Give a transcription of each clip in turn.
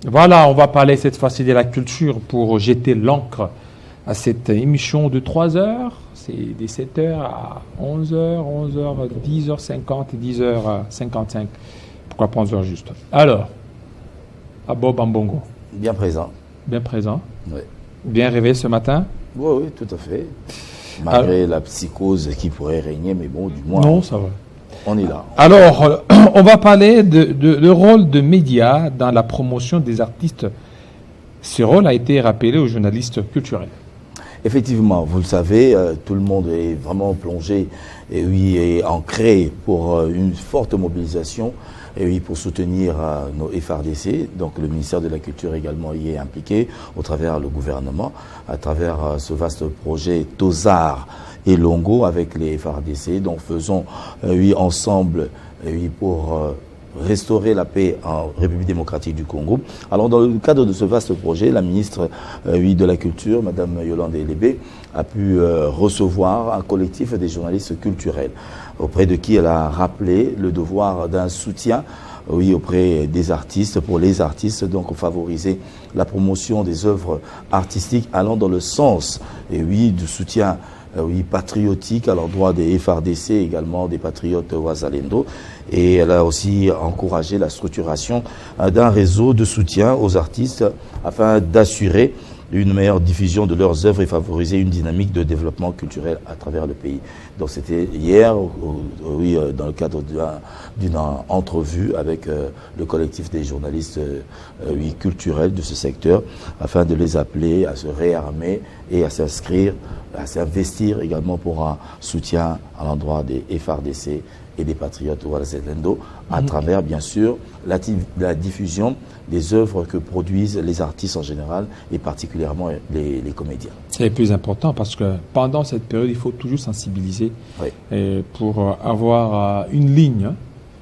Voilà, on va parler cette fois-ci de la culture pour jeter l'encre à cette émission de 3 heures. C'est de 7h à 11h, 11h, 10h50 et 10h55. Pourquoi pas 11h juste. Alors, Abob Ambongo. Bien présent. Bien présent. Oui. Bien réveillé ce matin. Oui, oui, tout à fait. Malgré la psychose qui pourrait régner, mais bon, du moins, non, ça va. On est là. Alors, on va parler de rôle de médias dans la promotion des artistes. Ce rôle a été rappelé aux journalistes culturels. Effectivement, vous le savez, tout le monde est vraiment plongé et oui, est ancré pour une forte mobilisation et oui, pour soutenir nos FRDC. Donc le ministère de la Culture également y est impliqué au travers le gouvernement, à travers ce vaste projet Tozar et Longo avec les FRDC. Donc faisons oui, ensemble oui, pour restaurer la paix en République démocratique du Congo. Alors dans le cadre de ce vaste projet, la ministre oui, de la Culture, Madame Yolande Elébé, a pu recevoir un collectif des journalistes culturels auprès de qui elle a rappelé le devoir d'un soutien oui, auprès des artistes, pour les artistes, donc favoriser la promotion des œuvres artistiques allant dans le sens et oui, du soutien oui, patriotique à l'endroit des FRDC, également des patriotes Ouazalendo. Et elle a aussi encouragé la structuration d'un réseau de soutien aux artistes afin d'assurer une meilleure diffusion de leurs œuvres et favoriser une dynamique de développement culturel à travers le pays. Donc c'était hier, oui, dans le cadre d'une entrevue avec le collectif des journalistes oui, culturels de ce secteur, afin de les appeler à se réarmer et à s'inscrire, à s'investir également pour un soutien à l'endroit des FRDC et des patriotes Ouazalendo, à travers bien sûr la diffusion des œuvres que produisent les artistes en général et particulièrement les comédiens. C'est le plus important parce que pendant cette période, il faut toujours sensibiliser oui. Pour avoir une ligne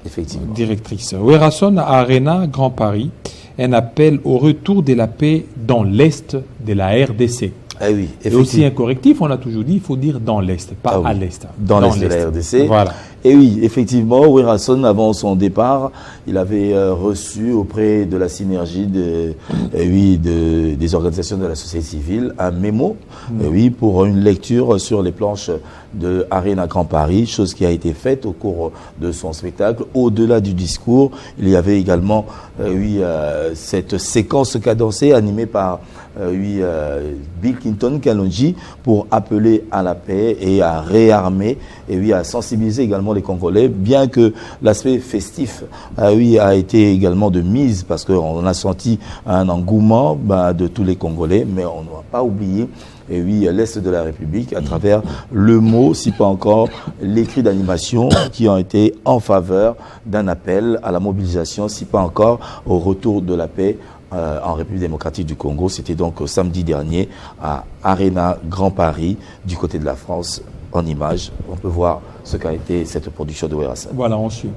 effectivement directrice. Werason Arena Grand Paris, un appel au retour de la paix dans l'Est de la RDC. Ah oui, et aussi un correctif, on a toujours dit, il faut dire dans l'Est, pas à l'Est. Dans l'Est de la RDC. Voilà. Et oui, effectivement, Werason, avant son départ, il avait reçu auprès de la synergie oui, des organisations de la société civile un mémo oui, pour une lecture sur les planches de Arena Grand Paris, chose qui a été faite au cours de son spectacle. Au-delà du discours, il y avait également oui, cette séquence cadencée animée par oui, Bill Clinton Kalonji pour appeler à la paix et à réarmer et oui, à sensibiliser également les Congolais, bien que l'aspect festif oui, a été également de mise parce qu'on a senti un engouement de tous les Congolais, mais on ne va pas oublier et oui, l'Est de la République, à travers le mot, si pas encore l'écrit d'animation qui ont été en faveur d'un appel à la mobilisation, si pas encore au retour de la paix en République démocratique du Congo. C'était donc samedi dernier à Arena Grand Paris, du côté de la France, en images. On peut voir ce qu'a été cette production de Werason. Voilà, on suit.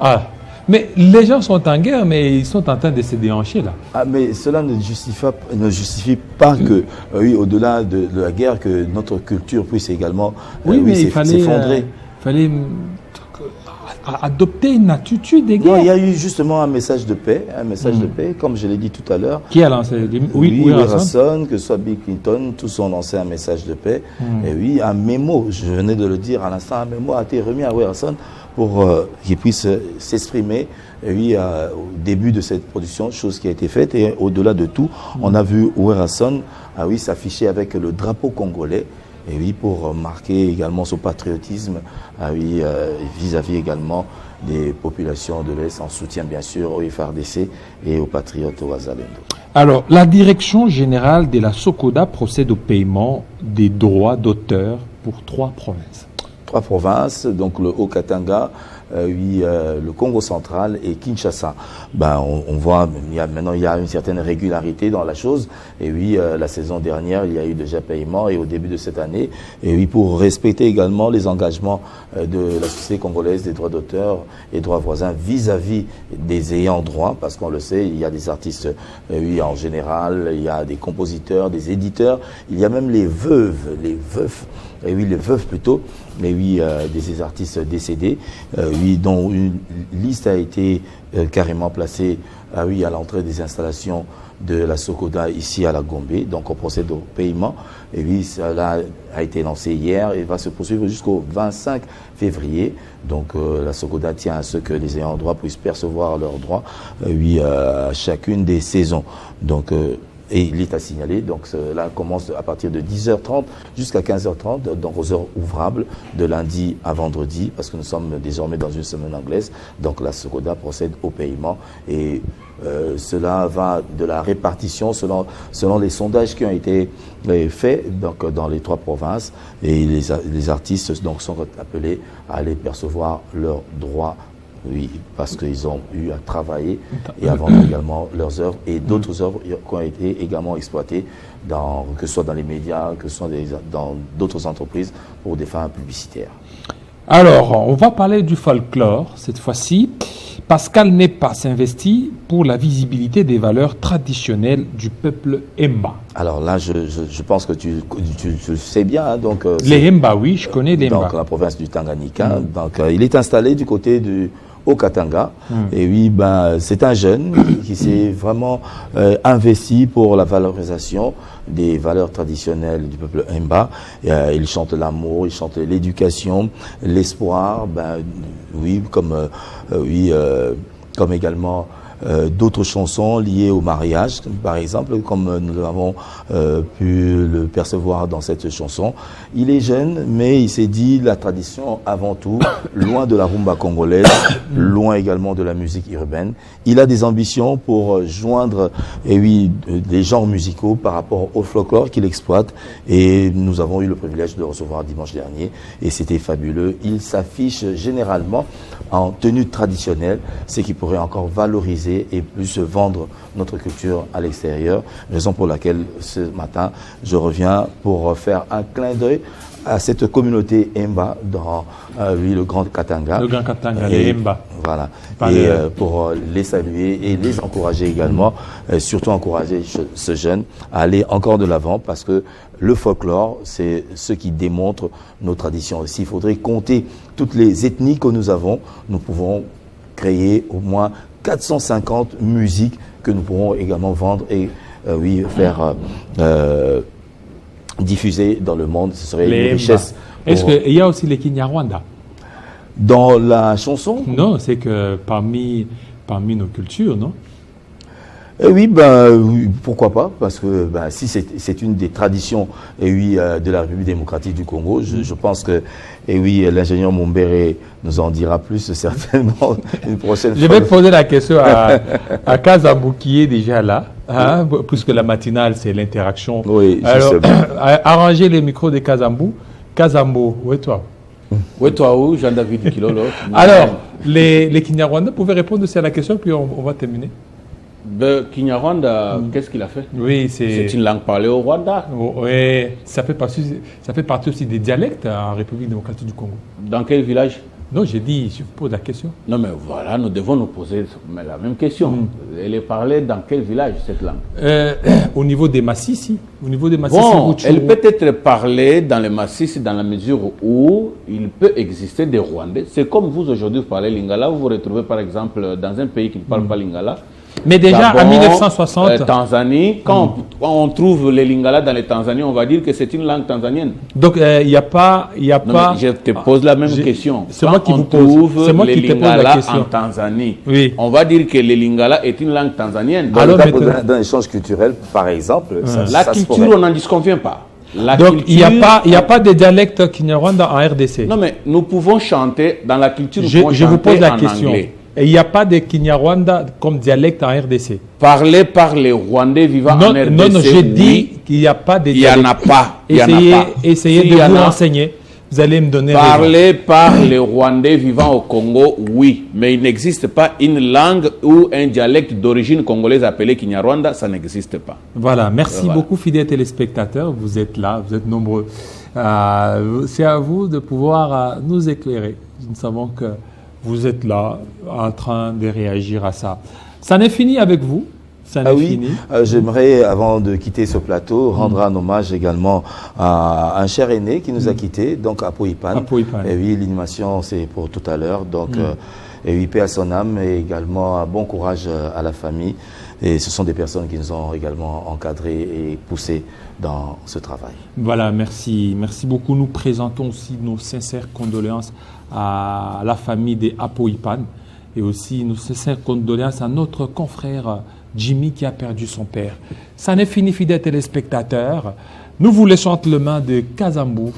Ah, mais les gens sont en guerre, mais ils sont en train de se déhancher là. Ah, mais cela ne justifie pas que, oui, au-delà de la guerre, que notre culture puisse également Oui, mais il s'effondrer. fallait adopter une attitude de Non, guerre. il y a eu justement un message de paix, comme je l'ai dit tout à l'heure. Qui a lancé? Oui, Wilson, que ce soit Bill Clinton, tous ont lancé un message de paix. Et oui, un mémo, je venais de le dire à l'instant, un mémo a été remis à Wilson pour qu'il puisse s'exprimer, oui, au début de cette production, chose qui a été faite. Et au-delà de tout, on a vu Wilson, oui, s'afficher avec le drapeau congolais. Et oui, pour marquer également son patriotisme, oui, vis-à-vis également des populations de l'Est, en soutien bien sûr au FARDC et aux patriotes au Wazalendo. Alors, la direction générale de la SOCODA procède au paiement des droits d'auteur pour 3 provinces. 3 provinces, donc le Haut-Katanga, oui, le Congo central et Kinshasa. Ben, on voit, maintenant il y a une certaine régularité dans la chose. Et oui, la saison dernière, il y a eu déjà paiement et au début de cette année. Et oui, pour respecter également les engagements de la société congolaise des droits d'auteur et droits voisins vis-à-vis des ayants droit, parce qu'on le sait, il y a des artistes, oui, en général, il y a des compositeurs, des éditeurs, il y a même les veufs, et oui, les veuves plutôt, mais oui, des artistes décédés, oui, dont une liste a été carrément placée, oui, à l'entrée des installations de la SOCODA ici à la Gombe. Donc on procède au paiement, et oui, cela a été lancé hier et va se poursuivre jusqu'au 25 février. Donc la SOCODA tient à ce que les ayants droit puissent percevoir leurs droits, oui, à chacune des saisons. Donc et il est à signaler, donc cela commence à partir de 10h30 jusqu'à 15h30, donc aux heures ouvrables, de lundi à vendredi, parce que nous sommes désormais dans une semaine anglaise, donc la SOCODA procède au paiement, et cela va de la répartition selon les sondages qui ont été faits donc, dans les 3 provinces, et les artistes donc, sont appelés à aller percevoir leurs droits. Oui, parce qu'ils ont eu à travailler et à vendre également leurs œuvres et d'autres œuvres qui ont été également exploitées, que ce soit dans les médias, que ce soit dans d'autres entreprises pour des fins publicitaires. Alors, on va parler du folklore cette fois-ci. Pascal Nepa s'investit pour la visibilité des valeurs traditionnelles du peuple Hemba. Alors là, je pense que tu le sais bien. Hein, donc, les Hemba, oui, je connais les Hemba. Donc la province du Tanganyika. Donc il est installé du côté du Haut-Katanga. Et oui, ben, c'est un jeune qui s'est vraiment investi pour la valorisation des valeurs traditionnelles du peuple Hemba. Il chante l'amour, il chante l'éducation, l'espoir, ben, oui, comme également d'autres chansons liées au mariage, par exemple, comme nous avons pu le percevoir dans cette chanson. Il est jeune, mais il s'est dit la tradition avant tout, loin de la rumba congolaise, loin également de la musique urbaine. Il a des ambitions pour joindre des genres musicaux par rapport au folklore qu'il exploite, et nous avons eu le privilège de le recevoir dimanche dernier, et c'était fabuleux. Il s'affiche généralement en tenue traditionnelle, ce qui pourrait encore valoriser et plus vendre notre culture à l'extérieur, raison pour laquelle ce matin je reviens pour faire un clin d'œil à cette communauté Hemba dans le Grand Katanga. Le Grand Katanga, les Hemba. Voilà. Et pour les saluer et les encourager également, surtout encourager ce jeune à aller encore de l'avant, parce que le folklore, c'est ce qui démontre nos traditions. S'il faudrait compter toutes les ethnies que nous avons, nous pouvons créer au moins 450 musiques que nous pourrons également vendre et faire diffuser dans le monde. Ce serait une richesse. Est-ce qu'il y a aussi les Kinyarwanda dans la chanson? Non, c'est que parmi nos cultures, non? Oui, pourquoi pas, parce que si c'est une des traditions de la République démocratique du Congo, je pense que l'ingénieur Mumbere nous en dira plus certainement une prochaine fois. Je vais poser la question à Kazambo qui est déjà là, hein, puisque la matinale c'est l'interaction. Oui, alors arrangez les micros de Kazambo. Kazambo, où es-toi? Où es-toi où, Jean-David Kilolo? Alors, les Kinyarwanda, vous pouvez répondre aussi à la question, puis on va terminer. Kinyarwanda, qu'est-ce qu'il a fait? Oui, c'est une langue parlée au Rwanda. Oui, ça fait partie aussi des dialectes en République démocratique du Congo. Dans quel village? Non, j'ai dit, je vous pose la question. Non, mais voilà, nous devons nous poser la même question. Elle est parlée dans quel village, cette langue? Au niveau des Massissi. Au niveau des Massissi, Bon, elle peut être parlée dans les Massissi dans la mesure où il peut exister des Rwandais. C'est comme vous aujourd'hui, vous parlez lingala, vous vous retrouvez par exemple dans un pays qui ne parle pas lingala. Mais déjà, Gabon, en 1960... Tanzanie, quand on trouve les lingala dans les Tanzaniens, on va dire que c'est une langue tanzanienne. Donc, il n'y a pas... Non, mais je te pose la même question. C'est moi qui vous pose. Trouve C'est moi les qui te pose la lingala question. en Tanzanie. Oui. On va dire que le lingala est une langue tanzanienne. Dans Alors, le cadre maintenant- d'un échange culturel, par exemple, La ça se culture, pourrait. on n'en disconvient pas. La Donc, il n'y a culture- pas de dialecte Kinyarwanda en RDC. Non, mais nous pouvons chanter dans la culture. Nous Je pouvons vous pose chanter la en question. anglais. Et il n'y a pas de Kinyarwanda comme dialecte en RDC. Parlé par les Rwandais vivant Non, en RDC. non, j'ai oui. dit qu'il n'y a pas de Il n'y dialecte. en a pas. Il y en a pas. Essayez S'il de y en vous a, renseigner. Vous allez me donner raison. Parlé par les Rwandais vivant au Congo, oui. Mais il n'existe pas une langue ou un dialecte d'origine congolaise appelé Kinyarwanda, ça n'existe pas. Voilà, merci Voilà. beaucoup fidèles téléspectateurs, vous êtes là, vous êtes nombreux. C'est à vous de pouvoir nous éclairer. Nous savons que vous êtes là en train de réagir à ça. Ça n'est fini avec vous, ça n'est Ah oui, fini. j'aimerais, avant de quitter ce plateau, rendre un hommage également à un cher aîné qui nous a quittés, donc à Poipan. Apo Ipan. Et oui, l'animation, c'est pour tout à l'heure. Donc, et oui, paix à son âme et également un bon courage à la famille. Et ce sont des personnes qui nous ont également encadrés et poussés dans ce travail. Voilà, merci. Merci beaucoup. Nous présentons aussi nos sincères condoléances à la famille des Apo Ipan et aussi nos sincères condoléances à notre confrère Jimmy qui a perdu son père. Ça n'est fini, fidèles téléspectateurs. Nous vous laissons entre les mains de Kazambou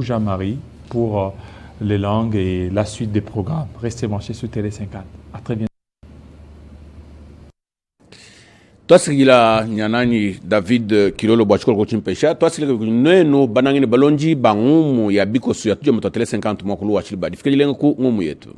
Jean-Marie pour les langues et la suite des programmes. Restez branchés sur Télé 50. À très bientôt. Twasigila nyanani David Kilolo Bwachikolo Kochimpesha twasigila no banangini balonji bangumu ya bikosu ya tujo mtotele 50 mwakulu wa chilibadi fikiri ku ngumu yetu.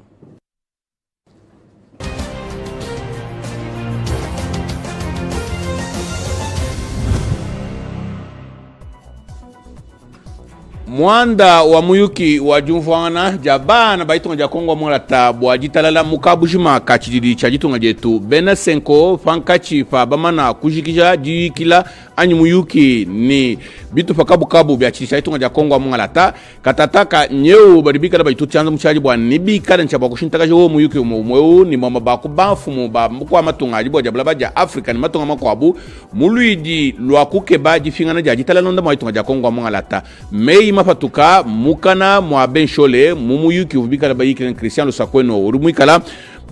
Mwanda wa muyuki wa jumfwana jabana baitunga jakongo mwala tabwa jitalala mukabujima kachidiri chajitunga jetu bena senko fankachi fa bamana kujikija jikila anyi muyuki ni bitu fakabu bya chitunga jakongo mwala ta katataka nyeu baribika baitu chanza mchaji bwa nibika nchaba kushintaka jo muyuki umweu ni mama baku bafu mu ba mukwa matunga jibwa jabla baja Africa ni matunga makwabu muluidi lwakuke baji fingana jajitalala nda maitunga jakongo mwala ta mei mafatuka mukana mwa benshole mumuyuki ubika bayiki Christian Sakweno urumwikala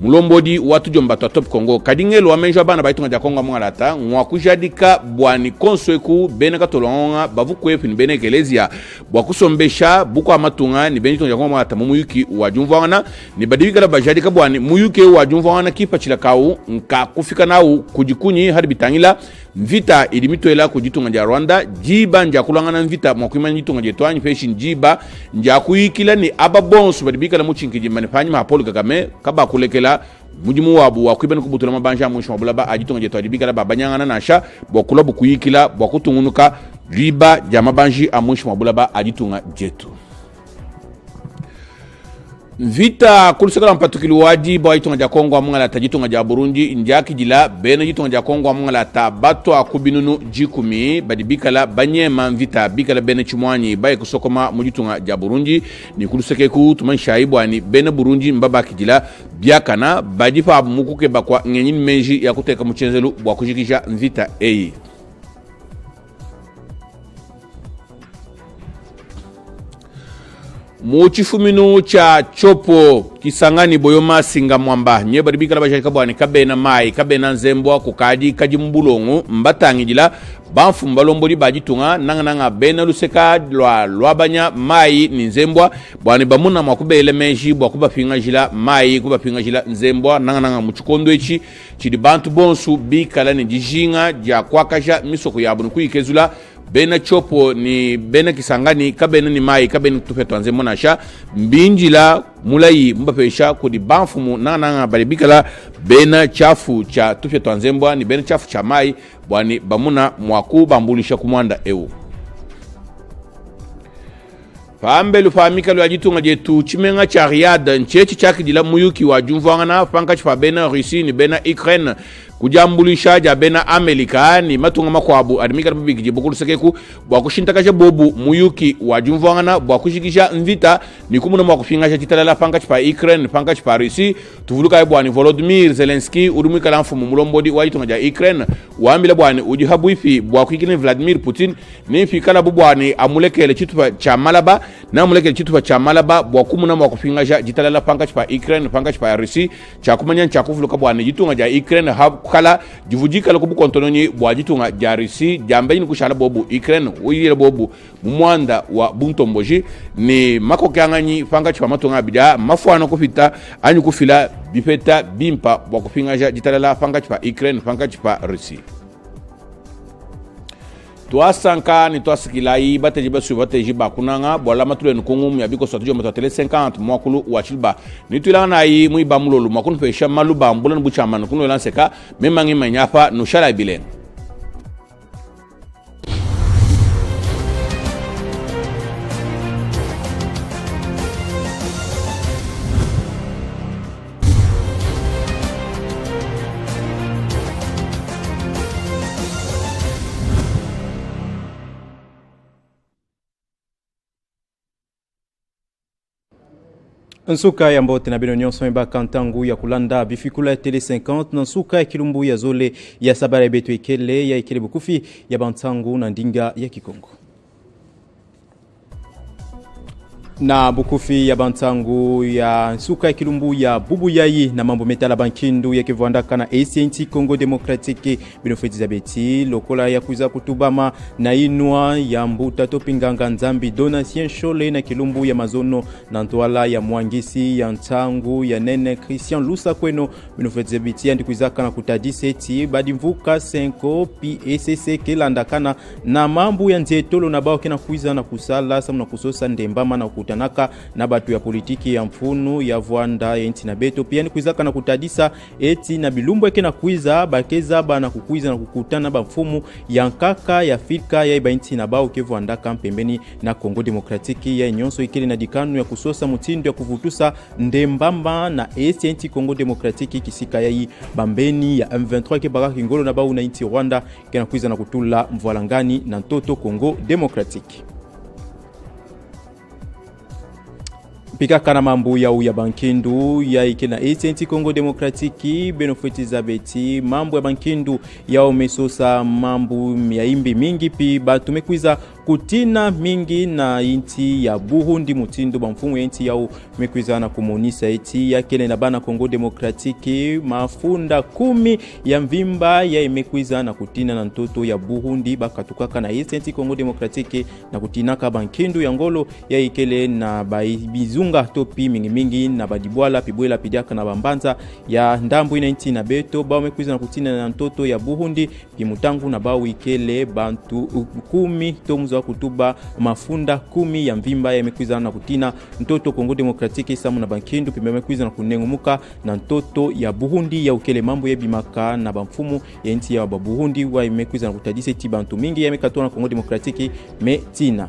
mulombodi watu jomba top Congo kadingelo wamenjwa bana baitunga ja Congo mwangalata mwakujadika bwani konsweku beneka tolonga bavukwefu ni benekelezia bwakusombesha buko amatunga ni benito ja Congo mwangalata mumuyuki wajumvana ni badibikala bajadika bwani muyuki wajumvana kipa chilakau nka kufika nau kujikunyi hadi bitangila mvita ilimitoela kujitunga ja Rwanda jiba nja kulangana mvita mwakuima njitunga jetwanyi feshin jiba nja kuyikila ni ababonsu badibikala muchinkiji manifanyi mahapolu Kagame kaba kulekela mujimu wabu wakwibana kubutula mabanja mwisho mabulaba ajitunga jetwa dibikala babanyangana nasha bwakula bukuyikila bwakutungunuka riba ja mabanji amwisho mabulaba ajitunga jetu Vita kulusakala mpatukili waji bawa itunga ja Kongo amungala ta jitunga ja Burundi njaki jila bena jitunga ja Kongo amungala ta bato akubinunu jikumi badibikala banyema mvita bikala bena chimwanyi baye kusokoma mujitunga ja Burundi ni kulusakeku tumanshaibu ani bena Burundi mbaba kijila biakana bajifa mukuke bakwa ngenyini menji ya kuteka mchenzelu wakujikisha mvita eyi Muchifuminu cha chopo kisangani boyoma singa mwamba nye baribikala bajaka bwani kabena mai kabena nzembwa kukaji kaji mbulongo mbatangijila banfu mbalomboli bajitunga nanga bena luseka lwabanya mai ni nzembwa bwani bamuna mwakubele menji bwakuba finga jila mai kuba finga jila nzembwa nanga muchikondo echi chidi bantu bonsu bikala ni jijinga ja kwakaja misoko yabunu kuikezula bena chopo ni bena kisangani kabena ni mai kabena tufeto anze monasha mbinjila mulai mbapesha kudi banfumu nanga baribikala bena chafu cha tufeto anzembwa ni bena chafu cha mai bwani bamuna mwaku bambulisha kumwanda ewu Pambelu famika lo ajitunga jetu chimenga cha Riyadh nchechi chaki dila muyuki wa jumvangana fanka chifa bena Russi ni bena Ukraine kujambulisha ja bena Amerika ni matunga makwabu adimika republiki jibukulu sekeku bwa kushintakaje bobu muyuki wa jumvangana bwa kushikisha mvita ni kumuna mwa kufingasha titalala fanka chifa Ukraine fanka chifa Russi tuvuluka bwani Volodymyr Zelensky urumika la mfumu mulombodi wa itunga ja Ukraine waambile bwani ujihabu ifi bwa kuikini Vladimir Putin ni fikala bwani amulekele chitupa cha Malaba na mulekele chitupa cha Malaba bwa kumuna mwa kufingasha jitalala fanka chifa Ukraine fanka chifa Russi cha kumanya cha kuvuluka bwani jitunga ja Ukraine kala jivujika la kubu kontononyi bwajitunga jarisi jambaini kushala bobu Ukraine uyile bobu mwanda wa buntomboji ni mako kyanganyi fanga chwa matonga bidya mafuano kufita anyu kufila bipeta bimpa bwa kufingaja jitalala fanga chwa Ukraine fanga chwa Russi Tuasanka ni tuasikilai bateji basu bateji bakunanga bola matule nkungu ya biko sotujo matele 50 mwakulu wachilba ni tuilana yi muiba mulolu makunu fesha maluba mbulan buchama nkunu lanseka memangi manyafa nushala bilen Nsuka ya mbote na bino nyonso mba kantangu ya kulanda bifikula ya tele 50 na nsuka ya kilumbu ya zole ya sabara betu ekele ya ekele bukufi ya bantangu na ndinga ya Kikongo. Na bukufi ya bantangu ya nsuka ya kilumbu ya bubu yayi na mambo metala bankindu ya kivwandaka na ACNT Congo Democratique binofeti za beti lokola ya kuza kutubama na inua ya mbuta topinganga nzambi Donatien Shole na kilumbu ya mazono na ntwala ya mwangisi ya ntangu ya nene Christian Lusa kweno binofeti za beti andikuizaka na kutadiseti badimvuka 5 PSC kelandakana na mambo ya nzetolo na bao kena kuiza na kusala samu na kusosa ndembama na kutanaka na batu ya politiki ya mfunu ya Vwanda enti na beto pia ni kuizaka na kutadisa eti na bilumbu yake na kuiza bakeza ba na kukuiza na kukutana ba mfumu ya nkaka ya Afrika ya iba enti na bao ke Vwanda kampembeni na Congo Democratique ya nyonso ikili na dikanu ya kusosa mutindo ya kuvutusa ndembamba na enti Congo Democratique kisika ya bambeni ya M23 ke baraka ngolo na bao na enti Rwanda ke na kuiza na kutula mvwalangani na ntoto Congo Democratique. Pika kana mambu ya bankindu ya ikena ACNT Congo Democratique benofiti za beti mambu ya bankindu ya omesosa mambu ya imbi mingi pi batumekuiza kutina mingi na inti ya Burundi mutindo bamfumu ya inti yao mekuiza na kumonisa eti ya kele na bana Congo Democratique mafunda 10 ya mvimba ya imekuiza na kutina na ntoto ya Burundi bakatukaka na ACNT Congo Democratique na kutinaka bankindu ya ngolo ya ikele na bizunga topi mingi na badibwala pibwela pidiaka na bambanza ya ndambu ina inti na beto bao mekuiza na kutina na ntoto ya Burundi pimutangu na bao ikele bantu 10 tomuzo kutuba mafunda 10 ya mvimba ya mekuiza na kutina ntoto Congo Democratique samu na bankindu pimbe mekuiza na kunengumuka na ntoto ya Burundi ya ukele mambo ya bimaka na bamfumu ya inti ya Burundi wa mekuiza na kutadise ti bantu mingi ya mekatoa na Congo Democratique metina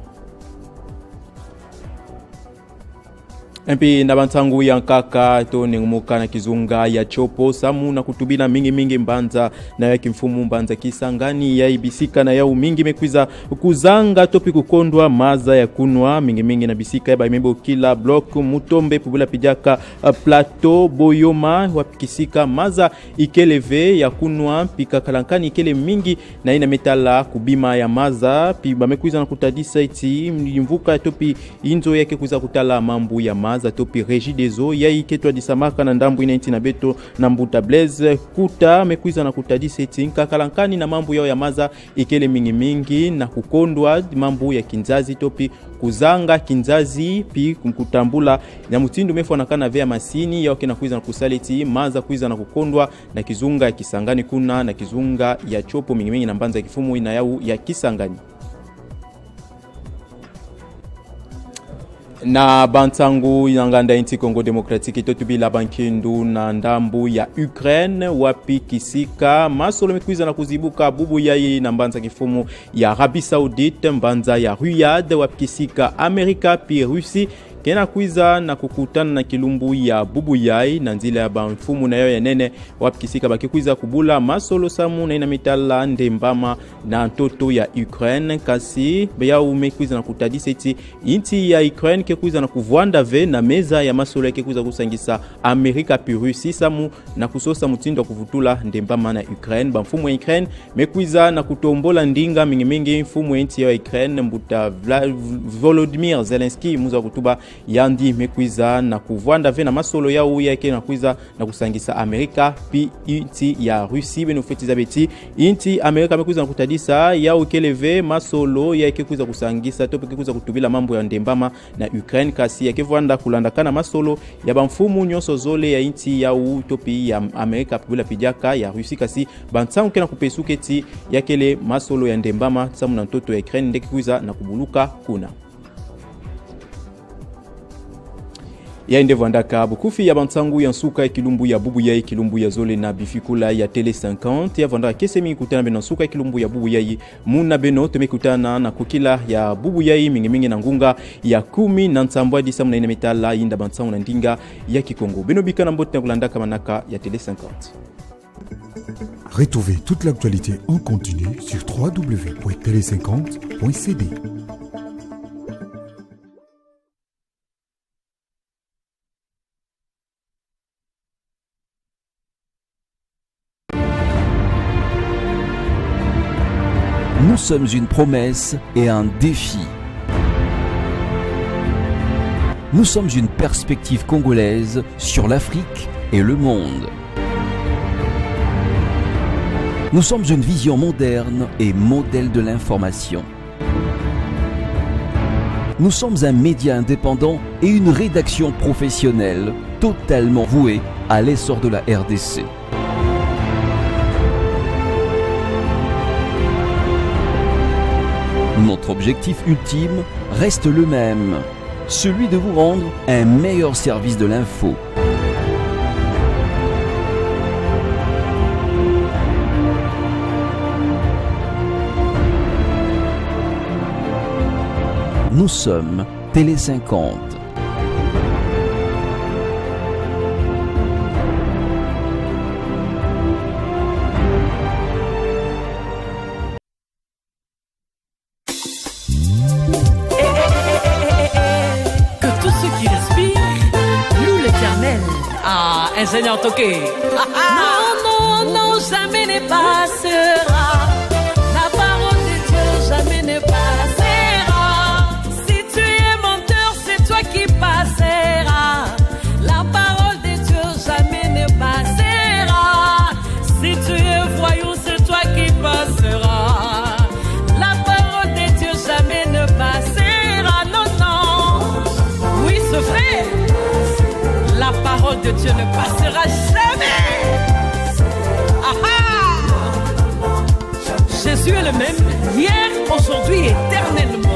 Mpi na bantangu ya nkaka to nengumuka na kizunga ya chopo samu na kutubina mingi mbanza na ya kimfumu mbanza kisangani ya ibisika na yau mingi mekwiza kuzanga topi kukondwa maza ya kunwa mingi na bisika ya baimebo kila block mutombe pubula pijaka plateau boyoma wapikisika maza ikeleve ya kunwa pika kalankani ikele mingi na ina metala kubima ya maza piba mekwiza na kutadisa iti mvuka topi inzo yake kuza kutala mambu ya maza za topi Régie des eaux ya iketwa disamaka na ndambu ina inti na beto na mbuta Blaise kuta mekuiza na kutadi setinka kalankani na mambu yao ya maza ikele mingi na kukondwa mambu ya kinzazi topi kuzanga kinzazi pi kumkutambula na mutindo mefo nakana vya masini yao kena kuiza na kusaliti maza kuiza na kukondwa na kizunga ya Kisangani kuna na kizunga ya chopo mingi na mbanza ya kifumu ina yao ya Kisangani. na bantsangu yanganda inti Congo Democratique totubila bankindu na ndambu ya Ukraine wapi kisika masolo mekwiza na kuzibuka bubu yayi na mbanza kifumu ya Arabie Saoudite mbanza ya Riyadh wapi kisika Amerika pi Rusi kena kwiza na kukutana na kilumbu ya bubu yai na nzila ya banfumu na yo ya nene wapikisika bakikwiza kubula masolo samu na ina mitala ndembama na ntoto ya Ukraine kasi beya umekwiza na kutadisa iti inti ya Ukraine kekwiza na kuvwanda ve na meza ya masolo ya kekwiza kusangisa Amerika pi Rusi samu na kusosa mutindo kuvutula ndembama na Ukraine banfumu ya Ukraine mekwiza na kutombola ndinga mingi mfumu ya inti ya Ukraine mbuta Volodymyr Zelensky muza kutuba yandi mekwiza na kuvwanda ve na masolo ya uya eke na kwiza na kusangisa Amerika pi inti ya Rusi beno fetiza beti inti Amerika mekwiza na kutadisa ya ukeleve masolo ya eke kwiza kusangisa tope kwiza kutubila mambo ya ndembama na Ukraine kasi ya kevwanda kulanda kana masolo ya bamfumu nyonso zole ya inti ya utopi ya Amerika pibula pijaka ya Rusi kasi bantsangu kena kupesuketi ya kele masolo ya ndembama samu na ntoto ya Ukraine ndeke kwiza na kubuluka kuna ya ndevu andaka bukufi ya bantsangu ya nsuka ya kilumbu ya bubu ya kilumbu ya zole na bifikula ya tele 50 ya vanda kesemi kutana beno nsuka ya kilumbu ya bubu ya muna beno temekutana na kukila ya bubu ya mingi na ngunga ya 10 na nsambwa di samu na ina metala inda bantsangu na ndinga ya Kikongo beno bikana mbote na kulandaka manaka ya tele 50. Retrouvez toute l'actualité en continu sur www.tele50.cd. Nous sommes une promesse et un défi. Nous sommes une perspective congolaise sur l'Afrique et le monde. Nous sommes une vision moderne et modèle de l'information. Nous sommes un média indépendant et une rédaction professionnelle totalement vouée à l'essor de la RDC. Notre objectif ultime reste le même, celui de vous rendre un meilleur service de l'info. Nous sommes Télé 50. Ingénieur Toké. Non, jamais ne passera. La parole de Dieu jamais ne passera. Si tu es menteur, c'est toi qui passeras. La parole de Dieu jamais ne passera. Si tu es voyou, c'est toi qui passeras. La parole de Dieu jamais ne passera. Non. Oui, c'est vrai. La parole de Dieu ne passera jamais. Jésus est le même hier, aujourd'hui, éternellement.